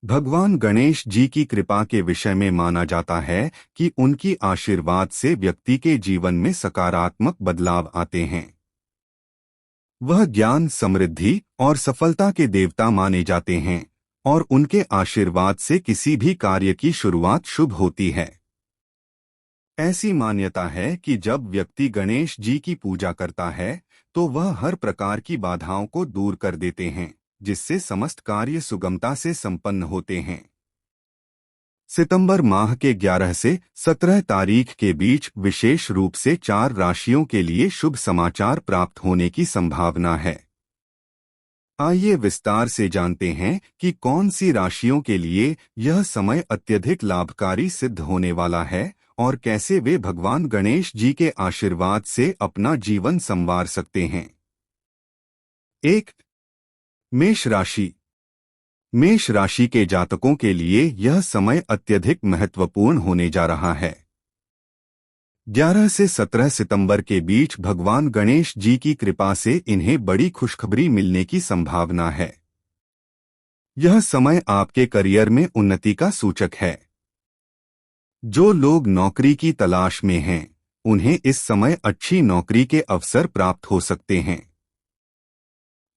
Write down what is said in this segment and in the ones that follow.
भगवान गणेश जी की कृपा के विषय में माना जाता है कि उनकी आशीर्वाद से व्यक्ति के जीवन में सकारात्मक बदलाव आते हैं। वह ज्ञान, समृद्धि और सफलता के देवता माने जाते हैं और उनके आशीर्वाद से किसी भी कार्य की शुरुआत शुभ होती है। ऐसी मान्यता है कि जब व्यक्ति गणेश जी की पूजा करता है तो वह हर प्रकार की बाधाओं को दूर कर देते हैं, जिससे समस्त कार्य सुगमता से संपन्न होते हैं। सितंबर माह के 11 से 17 तारीख के बीच विशेष रूप से 4 राशियों के लिए शुभ समाचार प्राप्त होने की संभावना है। आइए विस्तार से जानते हैं कि कौन सी राशियों के लिए यह समय अत्यधिक लाभकारी सिद्ध होने वाला है और कैसे वे भगवान गणेश जी के आशीर्वाद से अपना जीवन संवार सकते हैं। 1. मेष राशि। मेष राशि के जातकों के लिए यह समय अत्यधिक महत्वपूर्ण होने जा रहा है। 11 से 17 सितंबर के बीच भगवान गणेश जी की कृपा से इन्हें बड़ी खुशखबरी मिलने की संभावना है। यह समय आपके करियर में उन्नति का सूचक है। जो लोग नौकरी की तलाश में हैं, उन्हें इस समय अच्छी नौकरी के अवसर प्राप्त हो सकते हैं।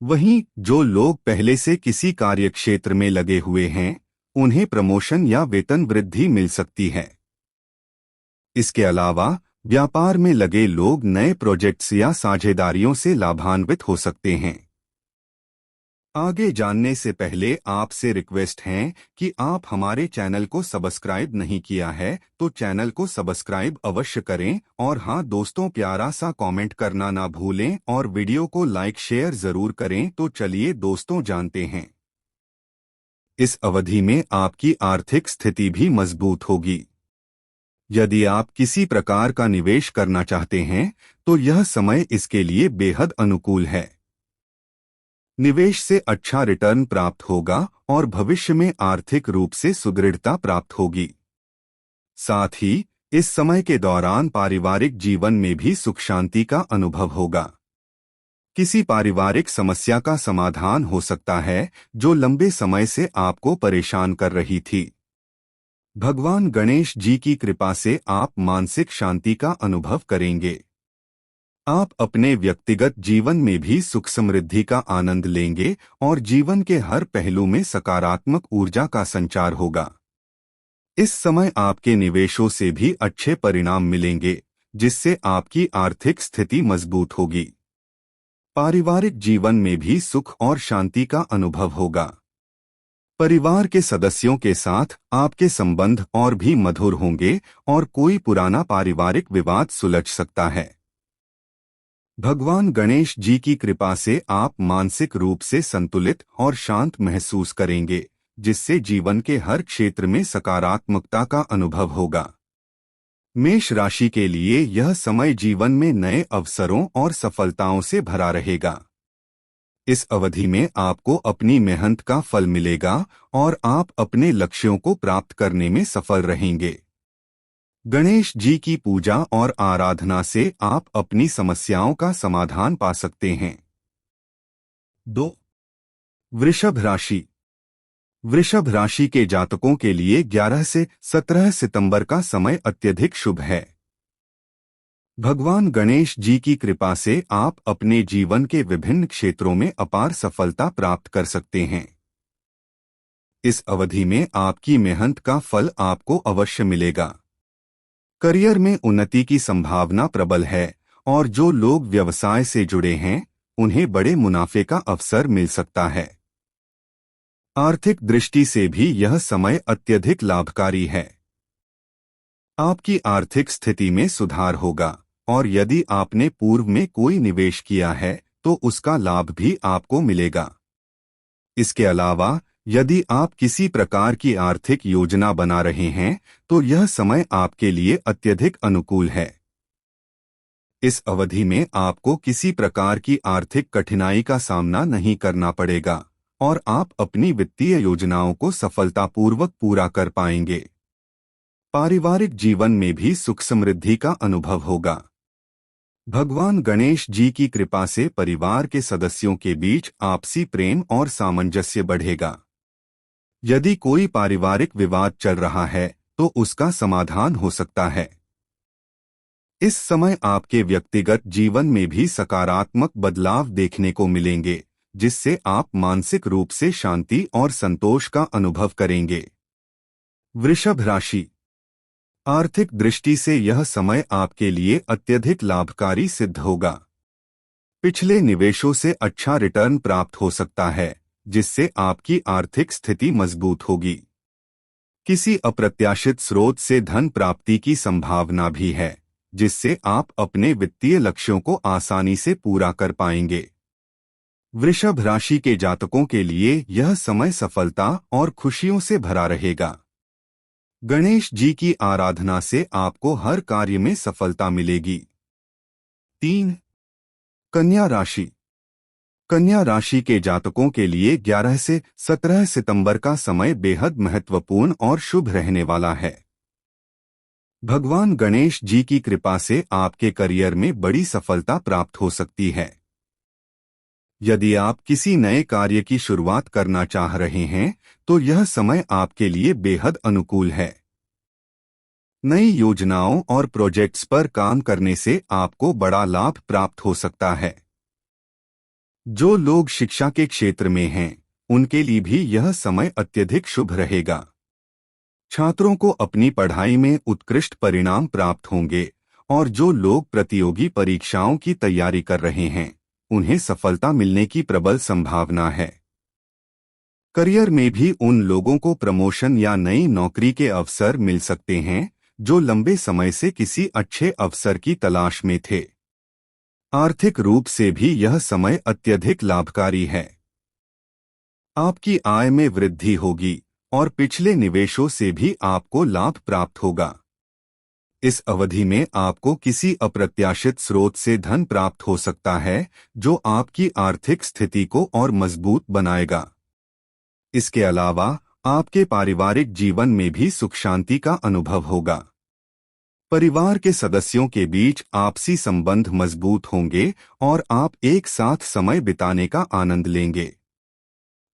वहीं जो लोग पहले से किसी कार्यक्षेत्र में लगे हुए हैं, उन्हें प्रमोशन या वेतन वृद्धि मिल सकती है। इसके अलावा व्यापार में लगे लोग नए प्रोजेक्ट्स या साझेदारियों से लाभान्वित हो सकते हैं। आगे जानने से पहले आपसे रिक्वेस्ट है कि आप हमारे चैनल को सब्सक्राइब नहीं किया है तो चैनल को सब्सक्राइब अवश्य करें और हाँ दोस्तों, प्यारा सा कमेंट करना ना भूलें और वीडियो को लाइक शेयर जरूर करें। तो चलिए दोस्तों जानते हैं। इस अवधि में आपकी आर्थिक स्थिति भी मजबूत होगी। यदि आप किसी प्रकार का निवेश करना चाहते हैं तो यह समय इसके लिए बेहद अनुकूल है। निवेश से अच्छा रिटर्न प्राप्त होगा और भविष्य में आर्थिक रूप से सुदृढ़ता प्राप्त होगी। साथ ही इस समय के दौरान पारिवारिक जीवन में भी सुख शांति का अनुभव होगा। किसी पारिवारिक समस्या का समाधान हो सकता है जो लंबे समय से आपको परेशान कर रही थी। भगवान गणेश जी की कृपा से आप मानसिक शांति का अनुभव करेंगे। आप अपने व्यक्तिगत जीवन में भी सुख समृद्धि का आनंद लेंगे और जीवन के हर पहलू में सकारात्मक ऊर्जा का संचार होगा। इस समय आपके निवेशों से भी अच्छे परिणाम मिलेंगे, जिससे आपकी आर्थिक स्थिति मजबूत होगी। पारिवारिक जीवन में भी सुख और शांति का अनुभव होगा। परिवार के सदस्यों के साथ आपके संबंध और भी मधुर होंगे और कोई पुराना पारिवारिक विवाद सुलझ सकता है। भगवान गणेश जी की कृपा से आप मानसिक रूप से संतुलित और शांत महसूस करेंगे, जिससे जीवन के हर क्षेत्र में सकारात्मकता का अनुभव होगा। मेष राशि के लिए यह समय जीवन में नए अवसरों और सफलताओं से भरा रहेगा। इस अवधि में आपको अपनी मेहनत का फल मिलेगा और आप अपने लक्ष्यों को प्राप्त करने में सफल रहेंगे। गणेश जी की पूजा और आराधना से आप अपनी समस्याओं का समाधान पा सकते हैं। 2. वृषभ राशि। वृषभ राशि के जातकों के लिए 11 से 17 सितंबर का समय अत्यधिक शुभ है। भगवान गणेश जी की कृपा से आप अपने जीवन के विभिन्न क्षेत्रों में अपार सफलता प्राप्त कर सकते हैं। इस अवधि में आपकी मेहनत का फल आपको अवश्य मिलेगा। करियर में उन्नति की संभावना प्रबल है और जो लोग व्यवसाय से जुड़े हैं, उन्हें बड़े मुनाफे का अवसर मिल सकता है। आर्थिक दृष्टि से भी यह समय अत्यधिक लाभकारी है। आपकी आर्थिक स्थिति में सुधार होगा और यदि आपने पूर्व में कोई निवेश किया है तो उसका लाभ भी आपको मिलेगा। इसके अलावा यदि आप किसी प्रकार की आर्थिक योजना बना रहे हैं तो यह समय आपके लिए अत्यधिक अनुकूल है। इस अवधि में आपको किसी प्रकार की आर्थिक कठिनाई का सामना नहीं करना पड़ेगा और आप अपनी वित्तीय योजनाओं को सफलतापूर्वक पूरा कर पाएंगे। पारिवारिक जीवन में भी सुख समृद्धि का अनुभव होगा। भगवान गणेश जी की कृपा से परिवार के सदस्यों के बीच आपसी प्रेम और सामंजस्य बढ़ेगा। यदि कोई पारिवारिक विवाद चल रहा है तो उसका समाधान हो सकता है। इस समय आपके व्यक्तिगत जीवन में भी सकारात्मक बदलाव देखने को मिलेंगे, जिससे आप मानसिक रूप से शांति और संतोष का अनुभव करेंगे। वृषभ राशि। आर्थिक दृष्टि से यह समय आपके लिए अत्यधिक लाभकारी सिद्ध होगा। पिछले निवेशों से अच्छा रिटर्न प्राप्त हो सकता है, जिससे आपकी आर्थिक स्थिति मजबूत होगी। किसी अप्रत्याशित स्रोत से धन प्राप्ति की संभावना भी है, जिससे आप अपने वित्तीय लक्ष्यों को आसानी से पूरा कर पाएंगे। वृषभ राशि के जातकों के लिए यह समय सफलता और खुशियों से भरा रहेगा। गणेश जी की आराधना से आपको हर कार्य में सफलता मिलेगी। 3. कन्या राशि। कन्या राशि के जातकों के लिए 11 से 17 सितंबर का समय बेहद महत्वपूर्ण और शुभ रहने वाला है। भगवान गणेश जी की कृपा से आपके करियर में बड़ी सफलता प्राप्त हो सकती है। यदि आप किसी नए कार्य की शुरुआत करना चाह रहे हैं तो यह समय आपके लिए बेहद अनुकूल है। नई योजनाओं और प्रोजेक्ट्स पर काम करने से आपको बड़ा लाभ प्राप्त हो सकता है। जो लोग शिक्षा के क्षेत्र में हैं, उनके लिए भी यह समय अत्यधिक शुभ रहेगा। छात्रों को अपनी पढ़ाई में उत्कृष्ट परिणाम प्राप्त होंगे और जो लोग प्रतियोगी परीक्षाओं की तैयारी कर रहे हैं, उन्हें सफलता मिलने की प्रबल संभावना है। करियर में भी उन लोगों को प्रमोशन या नई नौकरी के अवसर मिल सकते हैं जो लंबे समय से किसी अच्छे अवसर की तलाश में थे। आर्थिक रूप से भी यह समय अत्यधिक लाभकारी है। आपकी आय में वृद्धि होगी और पिछले निवेशों से भी आपको लाभ प्राप्त होगा। इस अवधि में आपको किसी अप्रत्याशित स्रोत से धन प्राप्त हो सकता है, जो आपकी आर्थिक स्थिति को और मजबूत बनाएगा। इसके अलावा आपके पारिवारिक जीवन में भी सुख शांति का अनुभव होगा। परिवार के सदस्यों के बीच आपसी संबंध मजबूत होंगे और आप एक साथ समय बिताने का आनंद लेंगे।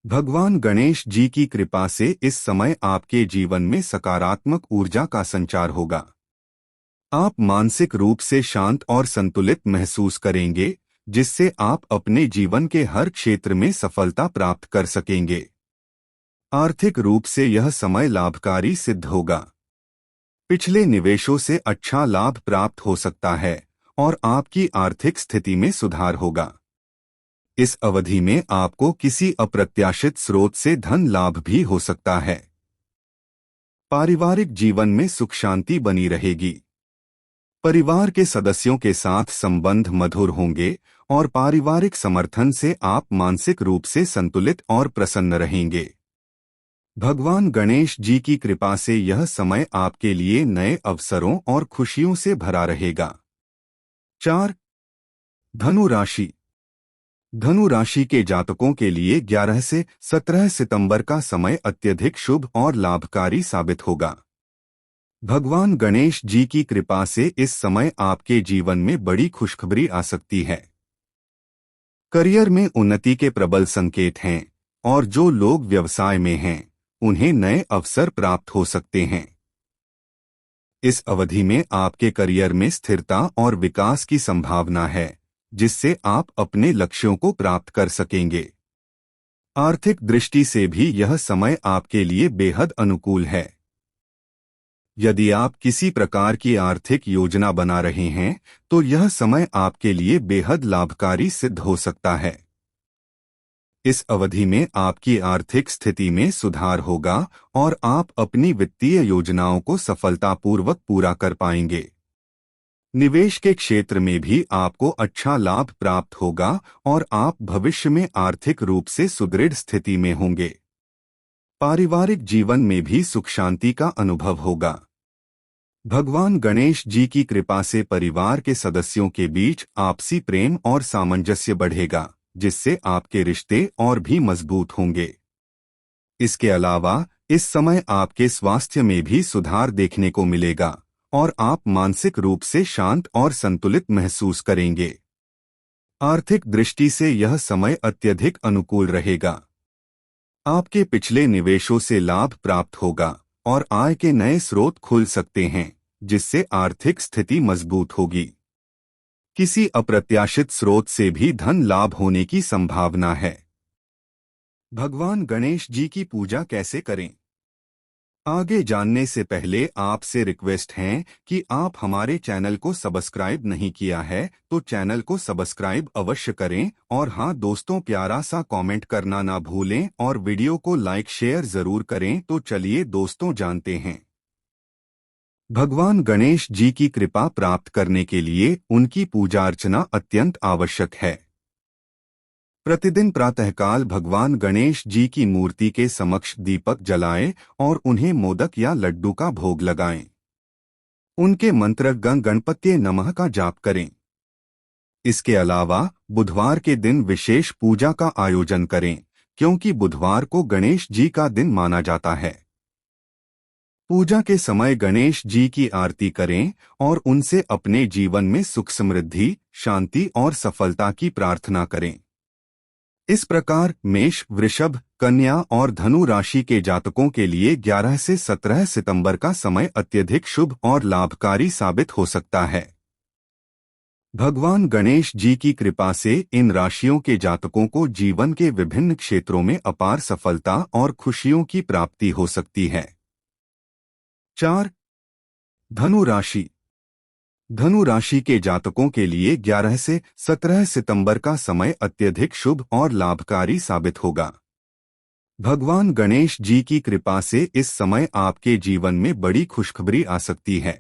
भगवान गणेश जी की कृपा से इस समय आपके जीवन में सकारात्मक ऊर्जा का संचार होगा। आप मानसिक रूप से शांत और संतुलित महसूस करेंगे, जिससे आप अपने जीवन के हर क्षेत्र में सफलता प्राप्त कर सकेंगे। आर्थिक रूप से यह समय लाभकारी सिद्ध होगा। पिछले निवेशों से अच्छा लाभ प्राप्त हो सकता है और आपकी आर्थिक स्थिति में सुधार होगा। इस अवधि में आपको किसी अप्रत्याशित स्रोत से धन लाभ भी हो सकता है। पारिवारिक जीवन में सुख शांति बनी रहेगी। परिवार के सदस्यों के साथ संबंध मधुर होंगे और पारिवारिक समर्थन से आप मानसिक रूप से संतुलित और प्रसन्न रहेंगे। भगवान गणेश जी की कृपा से यह समय आपके लिए नए अवसरों और खुशियों से भरा रहेगा। 4. धनु राशि। धनु राशि के जातकों के लिए 11 से 17 सितंबर का समय अत्यधिक शुभ और लाभकारी साबित होगा। भगवान गणेश जी की कृपा से इस समय आपके जीवन में बड़ी खुशखबरी आ सकती है। करियर में उन्नति के प्रबल संकेत हैं और जो लोग व्यवसाय में हैं, उन्हें नए अवसर प्राप्त हो सकते हैं। इस अवधि में आपके करियर में स्थिरता और विकास की संभावना है, जिससे आप अपने लक्ष्यों को प्राप्त कर सकेंगे। आर्थिक दृष्टि से भी यह समय आपके लिए बेहद अनुकूल है। यदि आप किसी प्रकार की आर्थिक योजना बना रहे हैं, तो यह समय आपके लिए बेहद लाभकारी सिद्ध हो सकता है। इस अवधि में आपकी आर्थिक स्थिति में सुधार होगा और आप अपनी वित्तीय योजनाओं को सफलतापूर्वक पूरा कर पाएंगे। निवेश के क्षेत्र में भी आपको अच्छा लाभ प्राप्त होगा और आप भविष्य में आर्थिक रूप से सुदृढ़ स्थिति में होंगे। पारिवारिक जीवन में भी सुख शांति का अनुभव होगा। भगवान गणेश जी की कृपा से परिवार के सदस्यों के बीच आपसी प्रेम और सामंजस्य बढ़ेगा, जिससे आपके रिश्ते और भी मजबूत होंगे। इसके अलावा इस समय आपके स्वास्थ्य में भी सुधार देखने को मिलेगा और आप मानसिक रूप से शांत और संतुलित महसूस करेंगे। आर्थिक दृष्टि से यह समय अत्यधिक अनुकूल रहेगा। आपके पिछले निवेशों से लाभ प्राप्त होगा और आय के नए स्रोत खुल सकते हैं, जिससे आर्थिक स्थिति मजबूत होगी। किसी अप्रत्याशित स्रोत से भी धन लाभ होने की संभावना है। भगवान गणेश जी की पूजा कैसे करें? आगे जानने से पहले आपसे रिक्वेस्ट है कि आप हमारे चैनल को सब्सक्राइब नहीं किया है तो चैनल को सब्सक्राइब अवश्य करें और हाँ दोस्तों, प्यारा सा कमेंट करना ना भूलें और वीडियो को लाइक शेयर जरूर करें। तो चलिए दोस्तों जानते हैं। भगवान गणेश जी की कृपा प्राप्त करने के लिए उनकी पूजा अर्चना अत्यंत आवश्यक है। प्रतिदिन प्रातःकाल भगवान गणेश जी की मूर्ति के समक्ष दीपक जलाएं और उन्हें मोदक या लड्डू का भोग लगाएं। उनके मंत्र गं गणपत्ये नमः का जाप करें। इसके अलावा बुधवार के दिन विशेष पूजा का आयोजन करें, क्योंकि बुधवार को गणेश जी का दिन माना जाता है। पूजा के समय गणेश जी की आरती करें और उनसे अपने जीवन में सुख समृद्धि, शांति और सफलता की प्रार्थना करें। इस प्रकार मेष, वृषभ, कन्या और धनु राशि के जातकों के लिए 11 से 17 सितंबर का समय अत्यधिक शुभ और लाभकारी साबित हो सकता है। भगवान गणेश जी की कृपा से इन राशियों के जातकों को जीवन के विभिन्न क्षेत्रों में अपार सफलता और खुशियों की प्राप्ति हो सकती है। 4. धनु राशि। धनु राशि के जातकों के लिए 11 से 17 सितंबर का समय अत्यधिक शुभ और लाभकारी साबित होगा। भगवान गणेश जी की कृपा से इस समय आपके जीवन में बड़ी खुशखबरी आ सकती है।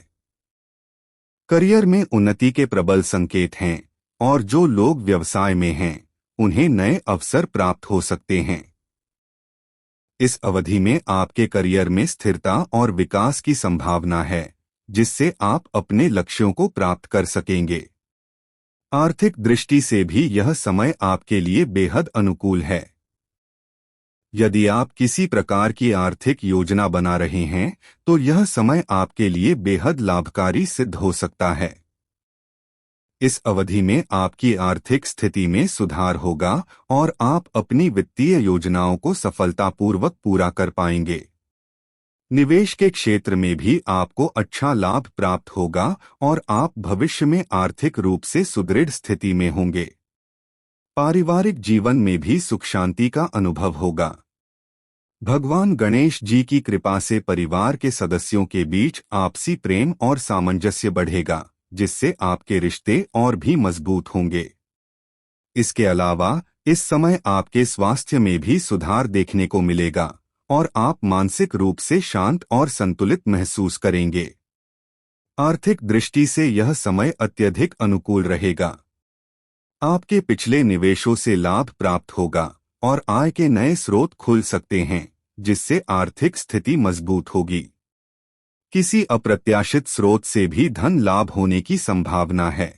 करियर में उन्नति के प्रबल संकेत हैं और जो लोग व्यवसाय में हैं, उन्हें नए अवसर प्राप्त हो सकते हैं। इस अवधि में आपके करियर में स्थिरता और विकास की संभावना है, जिससे आप अपने लक्ष्यों को प्राप्त कर सकेंगे। आर्थिक दृष्टि से भी यह समय आपके लिए बेहद अनुकूल है। यदि आप किसी प्रकार की आर्थिक योजना बना रहे हैं, तो यह समय आपके लिए बेहद लाभकारी सिद्ध हो सकता है। इस अवधि में आपकी आर्थिक स्थिति में सुधार होगा और आप अपनी वित्तीय योजनाओं को सफलतापूर्वक पूरा कर पाएंगे। निवेश के क्षेत्र में भी आपको अच्छा लाभ प्राप्त होगा और आप भविष्य में आर्थिक रूप से सुदृढ़ स्थिति में होंगे। पारिवारिक जीवन में भी सुख शांति का अनुभव होगा। भगवान गणेश जी की कृपा से परिवार के सदस्यों के बीच आपसी प्रेम और सामंजस्य बढ़ेगा, जिससे आपके रिश्ते और भी मजबूत होंगे। इसके अलावा इस समय आपके स्वास्थ्य में भी सुधार देखने को मिलेगा और आप मानसिक रूप से शांत और संतुलित महसूस करेंगे। आर्थिक दृष्टि से यह समय अत्यधिक अनुकूल रहेगा। आपके पिछले निवेशों से लाभ प्राप्त होगा और आय के नए स्रोत खुल सकते हैं, जिससे आर्थिक स्थिति मजबूत होगी। किसी अप्रत्याशित स्रोत से भी धन लाभ होने की संभावना है।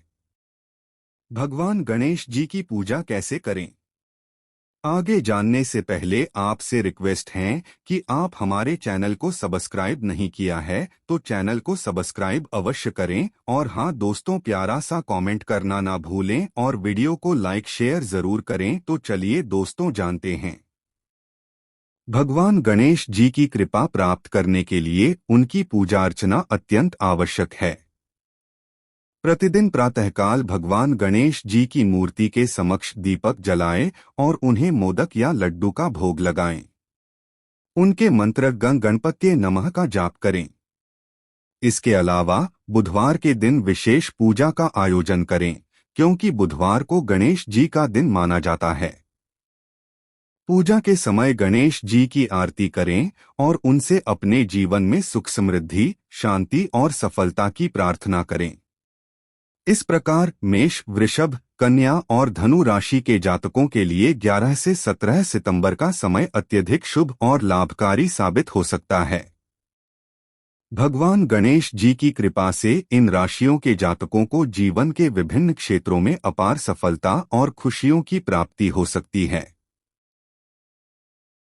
भगवान गणेश जी की पूजा कैसे करें? आगे जानने से पहले आपसे रिक्वेस्ट है कि आप हमारे चैनल को सब्सक्राइब नहीं किया है तो चैनल को सब्सक्राइब अवश्य करें और हाँ दोस्तों, प्यारा सा कमेंट करना ना भूलें और वीडियो को लाइक शेयर जरूर करें। तो चलिए दोस्तों जानते हैं। भगवान गणेश जी की कृपा प्राप्त करने के लिए उनकी पूजा अर्चना अत्यंत आवश्यक है। प्रतिदिन प्रातःकाल भगवान गणेश जी की मूर्ति के समक्ष दीपक जलाएं और उन्हें मोदक या लड्डू का भोग लगाएं। उनके मंत्र गं गणपत्ये नमः का जाप करें। इसके अलावा बुधवार के दिन विशेष पूजा का आयोजन करें, क्योंकि बुधवार को गणेश जी का दिन माना जाता है। पूजा के समय गणेश जी की आरती करें और उनसे अपने जीवन में सुख समृद्धि, शांति और सफलता की प्रार्थना करें। इस प्रकार मेष, वृषभ, कन्या और धनु राशि के जातकों के लिए 11 से 17 सितंबर का समय अत्यधिक शुभ और लाभकारी साबित हो सकता है। भगवान गणेश जी की कृपा से इन राशियों के जातकों को जीवन के विभिन्न क्षेत्रों में अपार सफलता और खुशियों की प्राप्ति हो सकती है।